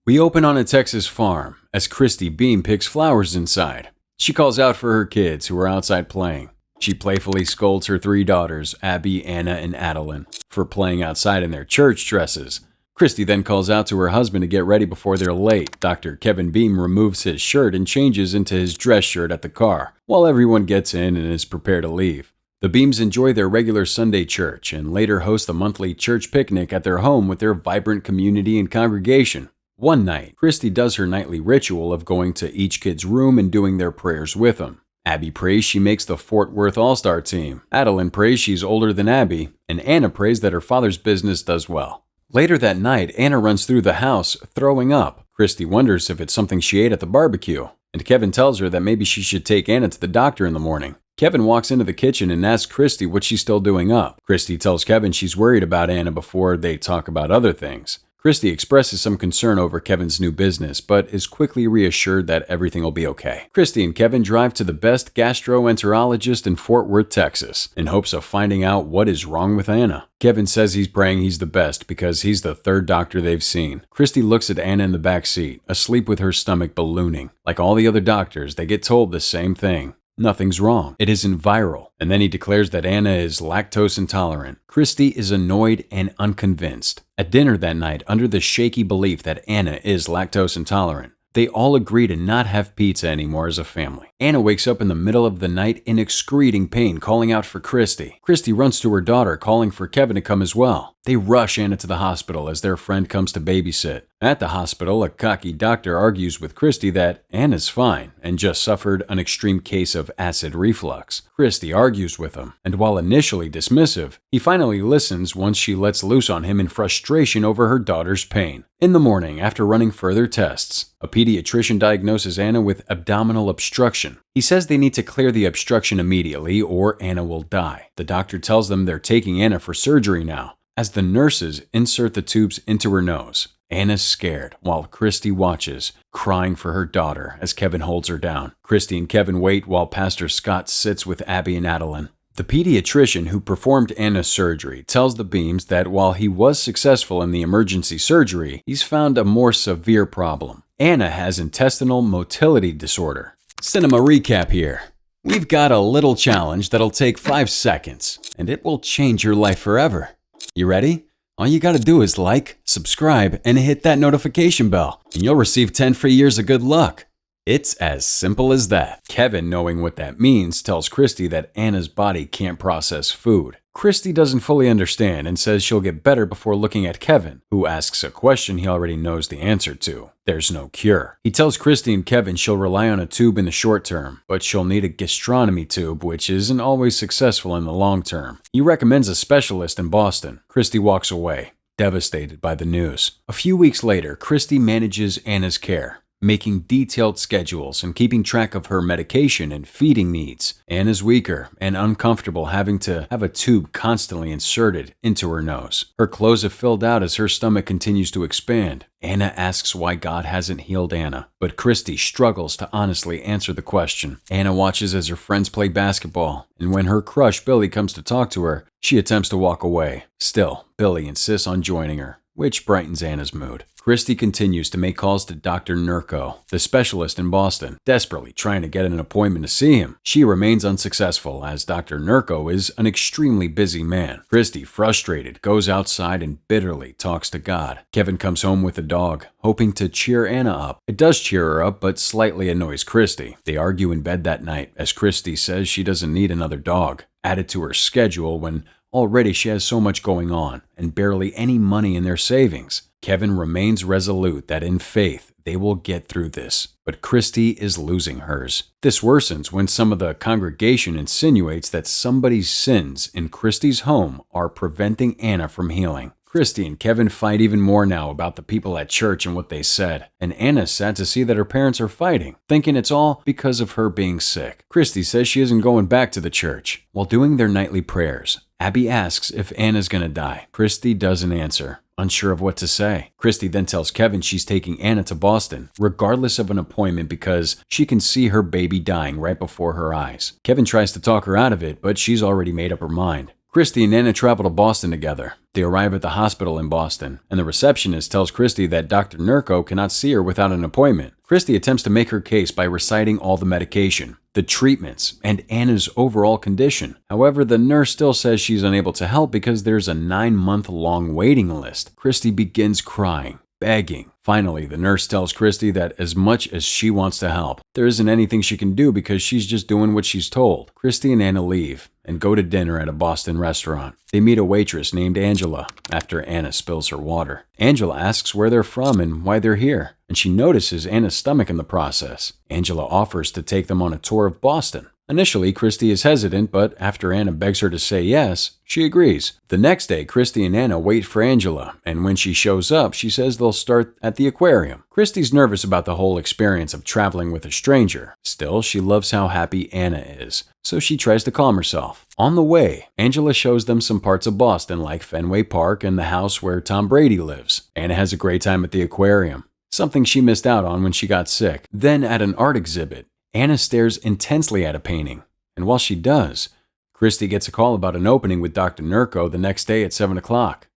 We open on a Texas farm as Christy Beam picks flowers inside. She calls out for her kids who are outside playing. She playfully scolds her 3 daughters, Abby, Anna, and Adeline, for playing outside in their church dresses. Christy then calls out to her husband to get ready before they're late. Dr. Kevin Beam removes his shirt and changes into his dress shirt at the car, while everyone gets in and is prepared to leave. The Beams enjoy their regular Sunday church and later host a monthly church picnic at their home with their vibrant community and congregation. One night, Christy does her nightly ritual of going to each kid's room and doing their prayers with them. Abby prays she makes the Fort Worth All-Star team. Adeline prays she's older than Abby, and Anna prays that her father's business does well. Later that night, Anna runs through the house, throwing up. Christy wonders if it's something she ate at the barbecue, and Kevin tells her that maybe she should take Anna to the doctor in the morning. Kevin walks into the kitchen and asks Christy what she's still doing up. Christy tells Kevin she's worried about Anna before they talk about other things. Christy expresses some concern over Kevin's new business, but is quickly reassured that everything will be okay. Christy and Kevin drive to the best gastroenterologist in Fort Worth, Texas, in hopes of finding out what is wrong with Anna. Kevin says he's praying he's the best because he's the 3rd doctor they've seen. Christy looks at Anna in the back seat, asleep with her stomach ballooning. Like all the other doctors, they get told the same thing. Nothing's wrong. It isn't viral. And then he declares that Anna is lactose intolerant. Christy is annoyed and unconvinced. At dinner that night, under the shaky belief that Anna is lactose intolerant, they all agree to not have pizza anymore as a family. Anna wakes up in the middle of the night in excruciating pain, calling out for Christy. Christy runs to her daughter, calling for Kevin to come as well. They rush Anna to the hospital as their friend comes to babysit. At the hospital, a cocky doctor argues with Christy that Anna's fine and just suffered an extreme case of acid reflux. Christy argues with him, and while initially dismissive, he finally listens once she lets loose on him in frustration over her daughter's pain. In the morning, after running further tests, a pediatrician diagnoses Anna with abdominal obstruction. He says they need to clear the obstruction immediately or Anna will die. The doctor tells them they're taking Anna for surgery now, as the nurses insert the tubes into her nose. Anna's scared, while Christy watches, crying for her daughter as Kevin holds her down. Christy and Kevin wait while Pastor Scott sits with Abby and Adeline. The pediatrician who performed Anna's surgery tells the Beams that while he was successful in the emergency surgery, he's found a more severe problem. Anna has intestinal motility disorder. Cinema recap here. We've got a little challenge that'll take 5 seconds, and it will change your life forever. You ready? All you gotta do is like, subscribe, and hit that notification bell, and you'll receive 10 free years of good luck. It's as simple as that. Kevin, knowing what that means, tells Christy that Anna's body can't process food. Christy doesn't fully understand and says she'll get better before looking at Kevin, who asks a question he already knows the answer to. There's no cure. He tells Christy and Kevin she'll rely on a tube in the short term, but she'll need a gastronomy tube, which isn't always successful in the long term. He recommends a specialist in Boston. Christy walks away, devastated by the news. A few weeks later, Christy manages Anna's care, making detailed schedules and keeping track of her medication and feeding needs. Anna's weaker and uncomfortable having to have a tube constantly inserted into her nose. Her clothes have filled out as her stomach continues to expand. Anna asks why God hasn't healed Anna, but Christy struggles to honestly answer the question. Anna watches as her friends play basketball, and when her crush Billy comes to talk to her, she attempts to walk away. Still, Billy insists on joining her, which brightens Anna's mood. Christy continues to make calls to Dr. Nurko, the specialist in Boston, desperately trying to get an appointment to see him. She remains unsuccessful as Dr. Nurko is an extremely busy man. Christy, frustrated, goes outside and bitterly talks to God. Kevin comes home with a dog, hoping to cheer Anna up. It does cheer her up, but slightly annoys Christy. They argue in bed that night as Christy says she doesn't need another dog added to her schedule when already she has so much going on and barely any money in their savings. Kevin remains resolute that in faith they will get through this, but Christy is losing hers. This worsens when some of the congregation insinuates that somebody's sins in Christy's home are preventing Anna from healing. Christy and Kevin fight even more now about the people at church and what they said, and Anna's sad to see that her parents are fighting, thinking it's all because of her being sick. Christy says she isn't going back to the church. While doing their nightly prayers, Abby asks if Anna's gonna die. Christy doesn't answer, unsure of what to say. Christy then tells Kevin she's taking Anna to Boston, regardless of an appointment, because she can see her baby dying right before her eyes. Kevin tries to talk her out of it, but she's already made up her mind. Christy and Anna travel to Boston together. They arrive at the hospital in Boston, and the receptionist tells Christy that Dr. Nurko cannot see her without an appointment. Christy attempts to make her case by reciting all the medication, the treatments, and Anna's overall condition. However, the nurse still says she's unable to help because there's a 9-month-long waiting list. Christy begins crying, begging. Finally, the nurse tells Christy that as much as she wants to help, there isn't anything she can do because she's just doing what she's told. Christy and Anna leave and go to dinner at a Boston restaurant. They meet a waitress named Angela after Anna spills her water. Angela asks where they're from and why they're here, and she notices Anna's stomach in the process. Angela offers to take them on a tour of Boston. Initially, Christy is hesitant, but after Anna begs her to say yes, she agrees. The next day, Christy and Anna wait for Angela, and when she shows up, she says they'll start at the aquarium. Christy's nervous about the whole experience of traveling with a stranger. Still, she loves how happy Anna is, so she tries to calm herself. On the way, Angela shows them some parts of Boston like Fenway Park and the house where Tom Brady lives. Anna has a great time at the aquarium, something she missed out on when she got sick. Then at an art exhibit, Anna stares intensely at a painting, and while she does, Christy gets a call about an opening with Dr. Nurko the next day at 7 o'clock.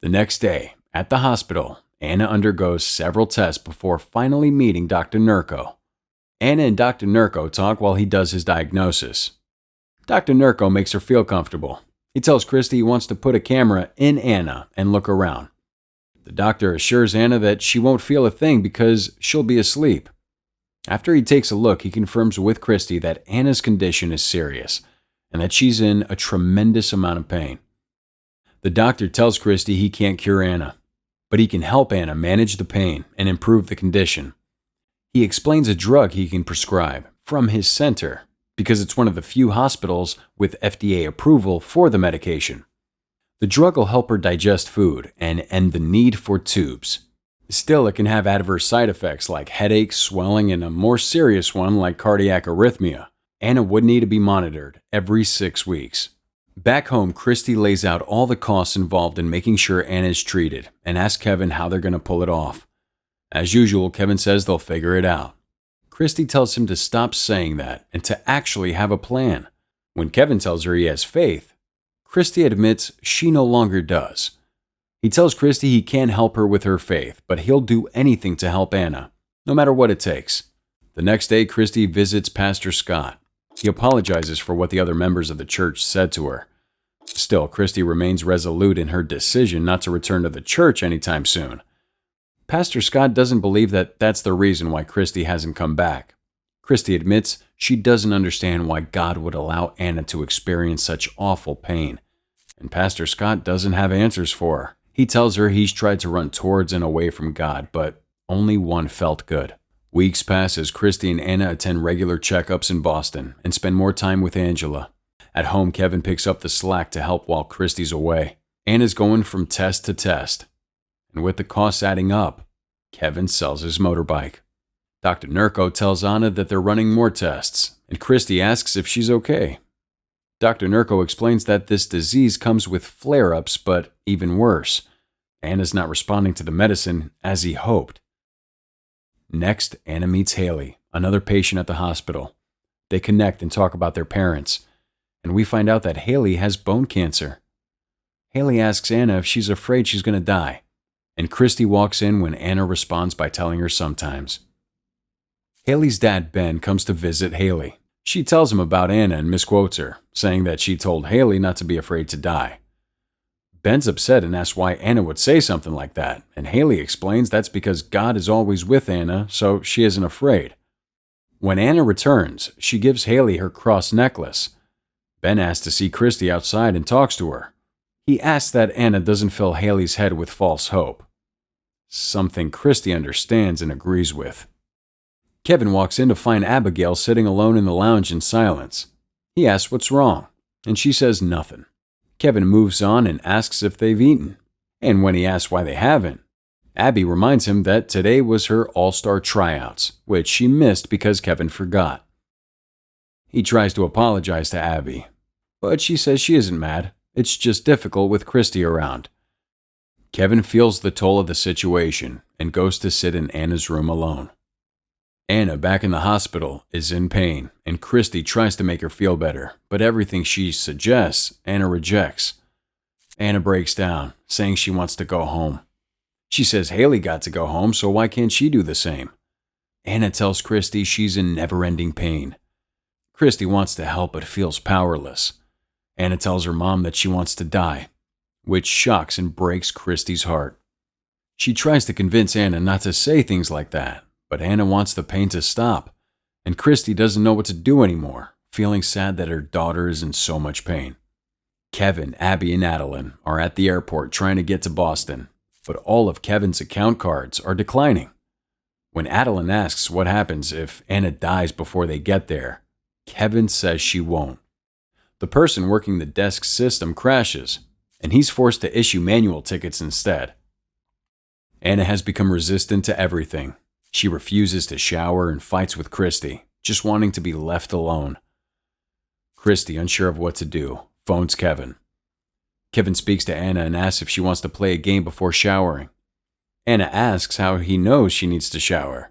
The next day, at the hospital, Anna undergoes several tests before finally meeting Dr. Nurko. Anna and Dr. Nurko talk while he does his diagnosis. Dr. Nurko makes her feel comfortable. He tells Christy he wants to put a camera in Anna and look around. The doctor assures Anna that she won't feel a thing because she'll be asleep. After he takes a look, he confirms with Christy that Anna's condition is serious and that she's in a tremendous amount of pain. The doctor tells Christy he can't cure Anna, but he can help Anna manage the pain and improve the condition. He explains a drug he can prescribe from his center because it's one of the few hospitals with FDA approval for the medication. The drug will help her digest food and end the need for tubes. Still, it can have adverse side effects like headaches, swelling, and a more serious one like cardiac arrhythmia. Anna would need to be monitored every 6 weeks. Back home, Christy lays out all the costs involved in making sure Anna is treated and asks Kevin how they're going to pull it off. As usual, Kevin says they'll figure it out. Christy tells him to stop saying that and to actually have a plan. When Kevin tells her he has faith, Christy admits she no longer does. He tells Christy he can't help her with her faith, but he'll do anything to help Anna, no matter what it takes. The next day, Christy visits Pastor Scott. He apologizes for what the other members of the church said to her. Still, Christy remains resolute in her decision not to return to the church anytime soon. Pastor Scott doesn't believe that that's the reason why Christy hasn't come back. Christy admits she doesn't understand why God would allow Anna to experience such awful pain, and Pastor Scott doesn't have answers for her. He tells her he's tried to run towards and away from God, but only one felt good. Weeks pass as Christy and Anna attend regular checkups in Boston and spend more time with Angela. At home, Kevin picks up the slack to help while Christy's away. Anna's going from test to test, and with the costs adding up, Kevin sells his motorbike. Dr. Nurko tells Anna that they're running more tests, and Christy asks if she's okay. Dr. Nurko explains that this disease comes with flare-ups, but even worse. Anna's not responding to the medicine as he hoped. Next, Anna meets Haley, another patient at the hospital. They connect and talk about their parents, and we find out that Haley has bone cancer. Haley asks Anna if she's afraid she's going to die, and Christy walks in when Anna responds by telling her sometimes. Haley's dad, Ben, comes to visit Haley. She tells him about Anna and misquotes her, saying that she told Haley not to be afraid to die. Ben's upset and asks why Anna would say something like that, and Haley explains that's because God is always with Anna, so she isn't afraid. When Anna returns, she gives Haley her cross necklace. Ben asks to see Christy outside and talks to her. He asks that Anna doesn't fill Haley's head with false hope, something Christy understands and agrees with. Kevin walks in to find Abigail sitting alone in the lounge in silence. He asks what's wrong, and she says nothing. Kevin moves on and asks if they've eaten, and when he asks why they haven't, Abby reminds him that today was her all-star tryouts, which she missed because Kevin forgot. He tries to apologize to Abby, but she says she isn't mad, it's just difficult with Christy around. Kevin feels the toll of the situation and goes to sit in Anna's room alone. Anna, back in the hospital, is in pain, and Christy tries to make her feel better, but everything she suggests, Anna rejects. Anna breaks down, saying she wants to go home. She says Haley got to go home, so why can't she do the same? Anna tells Christy she's in never-ending pain. Christy wants to help but feels powerless. Anna tells her mom that she wants to die, which shocks and breaks Christy's heart. She tries to convince Anna not to say things like that, but Anna wants the pain to stop, and Christy doesn't know what to do anymore, feeling sad that her daughter is in so much pain. Kevin, Abby, and Adeline are at the airport trying to get to Boston, but all of Kevin's account cards are declining. When Adeline asks what happens if Anna dies before they get there, Kevin says she won't. The person working the desk system crashes, and he's forced to issue manual tickets instead. Anna has become resistant to everything. She refuses to shower and fights with Christy, just wanting to be left alone. Christy, unsure of what to do, phones Kevin. Kevin speaks to Anna and asks if she wants to play a game before showering. Anna asks how he knows she needs to shower.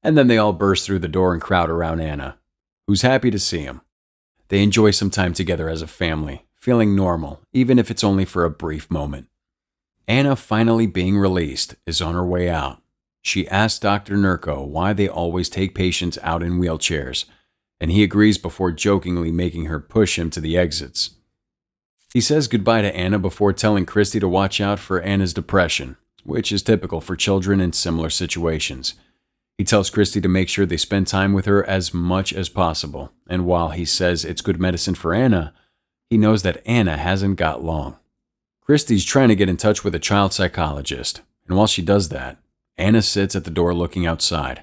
And then they all burst through the door and crowd around Anna, who's happy to see him. They enjoy some time together as a family, feeling normal, even if it's only for a brief moment. Anna, finally being released, is on her way out. She asks Dr. Nurko why they always take patients out in wheelchairs, and he agrees before jokingly making her push him to the exits. He says goodbye to Anna before telling Christy to watch out for Anna's depression, which is typical for children in similar situations. He tells Christy to make sure they spend time with her as much as possible, and while he says it's good medicine for Anna, he knows that Anna hasn't got long. Christy's trying to get in touch with a child psychologist, and while she does that, Anna sits at the door looking outside.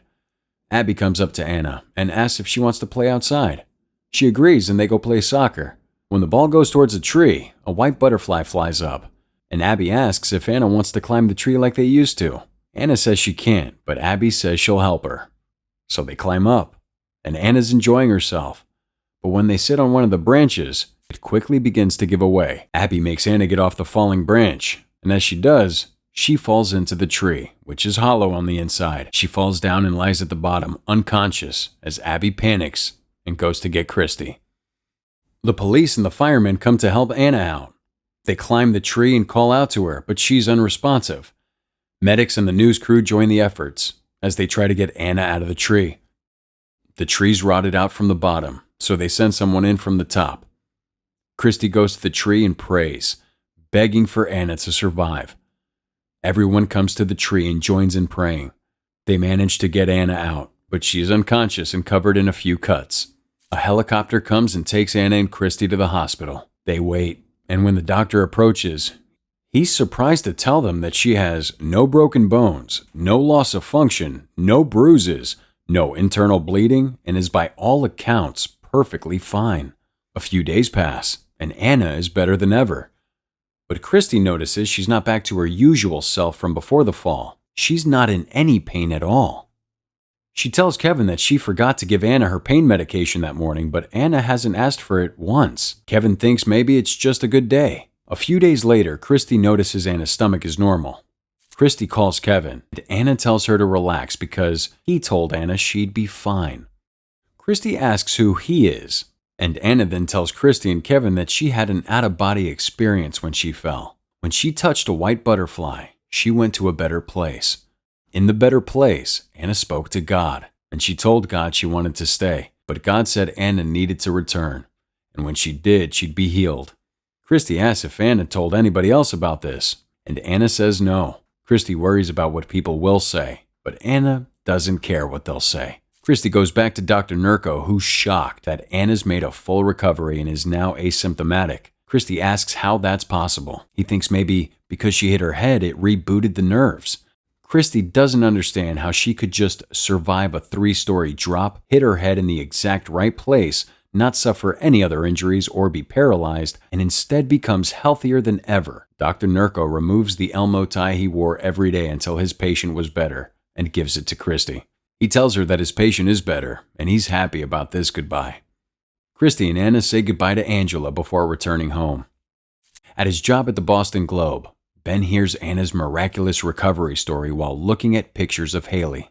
Abby comes up to Anna and asks if she wants to play outside. She agrees and they go play soccer. When the ball goes towards a tree, a white butterfly flies up, and Abby asks if Anna wants to climb the tree like they used to. Anna says she can't, but Abby says she'll help her. So they climb up, and Anna's enjoying herself. But when they sit on one of the branches, it quickly begins to give away. Abby makes Anna get off the falling branch, and as she does, she falls into the tree, which is hollow on the inside. She falls down and lies at the bottom, unconscious, as Abby panics and goes to get Christy. The police and the firemen come to help Anna out. They climb the tree and call out to her, but she's unresponsive. Medics and the news crew join the efforts as they try to get Anna out of the tree. The tree's rotted out from the bottom, so they send someone in from the top. Christy goes to the tree and prays, begging for Anna to survive. Everyone comes to the tree and joins in praying. They manage to get Anna out, but she is unconscious and covered in a few cuts. A helicopter comes and takes Anna and Christy to the hospital. They wait, and when the doctor approaches, he's surprised to tell them that she has no broken bones, no loss of function, no bruises, no internal bleeding, and is by all accounts perfectly fine. A few days pass, and Anna is better than ever. But Christy notices she's not back to her usual self from before the fall. She's not in any pain at all. She tells Kevin that she forgot to give Anna her pain medication that morning, but Anna hasn't asked for it once. Kevin thinks maybe it's just a good day. A few days later, Christy notices Anna's stomach is normal. Christy calls Kevin, and Anna tells her to relax because he told Anna she'd be fine. Christy asks who he is, and Anna then tells Christy and Kevin that she had an out-of-body experience when she fell. When she touched a white butterfly, she went to a better place. In the better place, Anna spoke to God, and she told God she wanted to stay, but God said Anna needed to return, and when she did, she'd be healed. Christy asks if Anna told anybody else about this, and Anna says no. Christy worries about what people will say, but Anna doesn't care what they'll say. Christy goes back to Dr. Nurko, who's shocked that Anna's made a full recovery and is now asymptomatic. Christy asks how that's possible. He thinks maybe because she hit her head, it rebooted the nerves. Christy doesn't understand how she could just survive a 3-story drop, hit her head in the exact right place, not suffer any other injuries or be paralyzed, and instead becomes healthier than ever. Dr. Nurko removes the Elmo tie he wore every day until his patient was better and gives it to Christy. He tells her that his patient is better, and he's happy about this goodbye. Christy and Anna say goodbye to Angela before returning home. At his job at the Boston Globe, Ben hears Anna's miraculous recovery story while looking at pictures of Haley.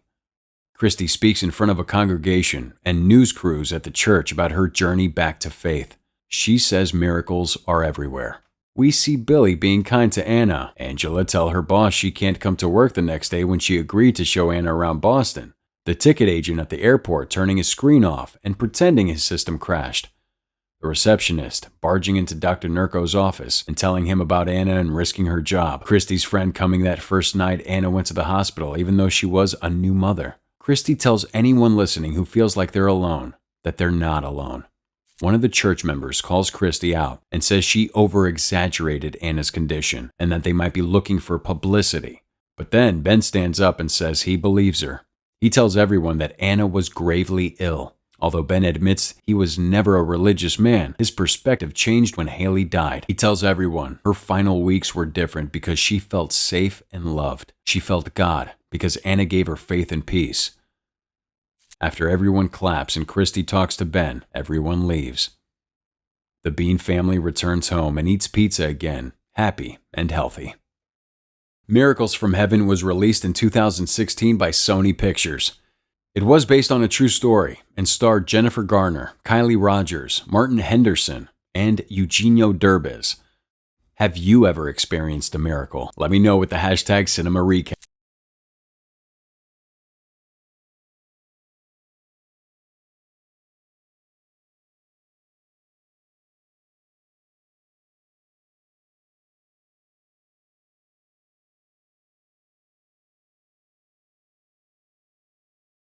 Christy speaks in front of a congregation and news crews at the church about her journey back to faith. She says miracles are everywhere. We see Billy being kind to Anna, Angela tell her boss she can't come to work the next day when she agreed to show Anna around Boston, the ticket agent at the airport turning his screen off and pretending his system crashed, the receptionist barging into Dr. Nurko's office and telling him about Anna and risking her job, Christy's friend coming that first night Anna went to the hospital even though she was a new mother. Christy tells anyone listening who feels like they're alone that they're not alone. One of the church members calls Christy out and says she over-exaggerated Anna's condition and that they might be looking for publicity. But then Ben stands up and says he believes her. He tells everyone that Anna was gravely ill. Although Ben admits he was never a religious man, his perspective changed when Haley died. He tells everyone her final weeks were different because she felt safe and loved. She felt God because Anna gave her faith and peace. After everyone claps and Christy talks to Ben, everyone leaves. The Bean family returns home and eats pizza again, happy and healthy. Miracles from Heaven was released in 2016 by Sony Pictures. It was based on a true story and starred Jennifer Garner, Kylie Rogers, Martin Henderson, and Eugenio Derbez. Have you ever experienced a miracle? Let me know with the hashtag CinemaRecap.